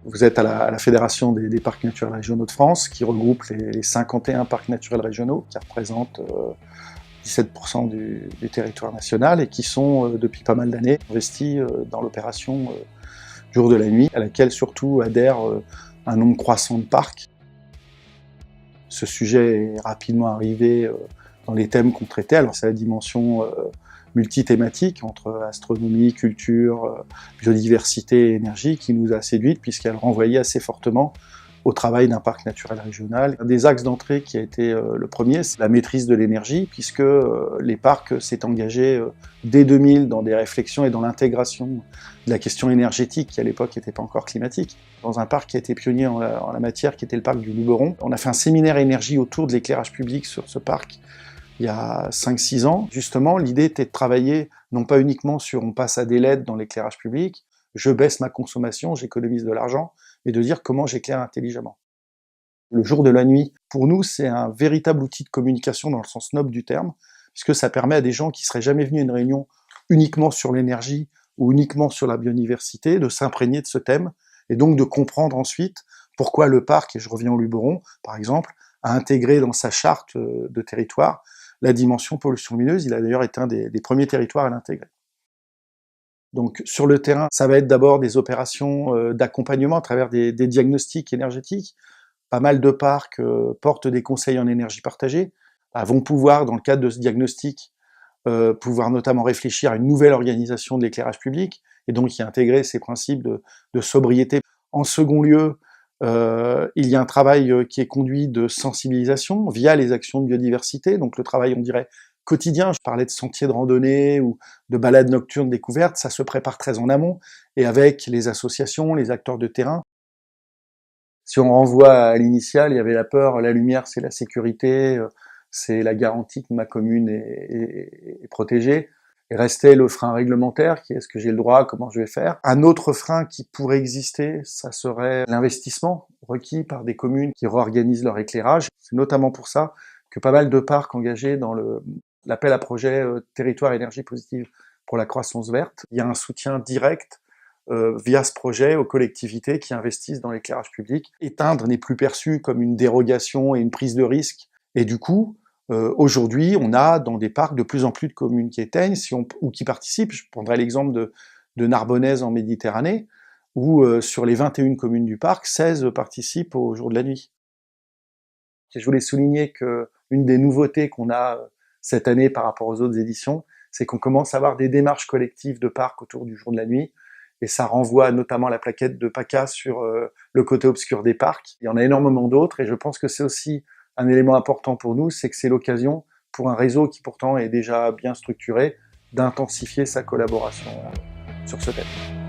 Vous êtes à la Fédération des parcs naturels régionaux de France, qui regroupe les 51 parcs naturels régionaux, qui représentent 17% du territoire national et qui sont, depuis pas mal d'années, investis dans l'opération Jour de la nuit, à laquelle surtout adhèrent un nombre croissant de parcs. Ce sujet est rapidement arrivé dans les thèmes qu'on traitait. Alors c'est la dimension multithématique entre astronomie, culture, biodiversité et énergie qui nous a séduites puisqu'elle renvoyait assez fortement au travail d'un parc naturel régional. Un des axes d'entrée qui a été le premier, c'est la maîtrise de l'énergie puisque les parcs s'est engagé dès 2000 dans des réflexions et dans l'intégration de la question énergétique qui à l'époque n'était pas encore climatique. Dans un parc qui a été pionnier en la matière, qui était le parc du Luberon, on a fait un séminaire énergie autour de l'éclairage public sur ce parc il y a 5-6 ans. Justement, l'idée était de travailler non pas uniquement sur on passe à des LED dans l'éclairage public, je baisse ma consommation, j'économise de l'argent, mais de dire comment j'éclaire intelligemment. Le jour de la nuit, pour nous, c'est un véritable outil de communication dans le sens noble du terme, puisque ça permet à des gens qui seraient jamais venus à une réunion uniquement sur l'énergie ou uniquement sur la biodiversité de s'imprégner de ce thème et donc de comprendre ensuite pourquoi le parc, et je reviens au Luberon par exemple, a intégré dans sa charte de territoire la dimension pollution lumineuse. Il a d'ailleurs été un des premiers territoires à l'intégrer. Donc sur le terrain, ça va être d'abord des opérations d'accompagnement à travers des diagnostics énergétiques. Pas mal de parcs portent des conseils en énergie partagée, vont pouvoir, dans le cadre de ce diagnostic, pouvoir notamment réfléchir à une nouvelle organisation de l'éclairage public, et donc y intégrer ces principes de sobriété. En second lieu, il y a un travail qui est conduit de sensibilisation via les actions de biodiversité, donc le travail, on dirait, quotidien. Je parlais de sentiers de randonnée ou de balades nocturnes découvertes, ça se prépare très en amont, et avec les associations, les acteurs de terrain. Si on renvoie à l'initial, il y avait la peur, la lumière c'est la sécurité, c'est la garantie que ma commune est protégée. Et restait le frein réglementaire, qui est est-ce que j'ai le droit, comment je vais faire. Un autre frein qui pourrait exister, ça serait l'investissement requis par des communes qui réorganisent leur éclairage. C'est notamment pour ça que pas mal de parcs engagés dans l'appel à projet territoire énergie positive pour la croissance verte, il y a un soutien direct via ce projet aux collectivités qui investissent dans l'éclairage public. Éteindre n'est plus perçu comme une dérogation et une prise de risque. Et du coup, aujourd'hui, on a dans des parcs de plus en plus de communes qui éteignent ou qui participent. Je prendrai l'exemple de Narbonnaise en Méditerranée, où sur les 21 communes du parc, 16 participent au jour de la nuit. Et je voulais souligner qu'une des nouveautés qu'on a cette année par rapport aux autres éditions, c'est qu'on commence à avoir des démarches collectives de parcs autour du jour de la nuit, et ça renvoie notamment à la plaquette de PACA sur le côté obscur des parcs. Il y en a énormément d'autres, et je pense que c'est aussi un élément important pour nous, c'est que c'est l'occasion, pour un réseau qui pourtant est déjà bien structuré, d'intensifier sa collaboration sur ce thème.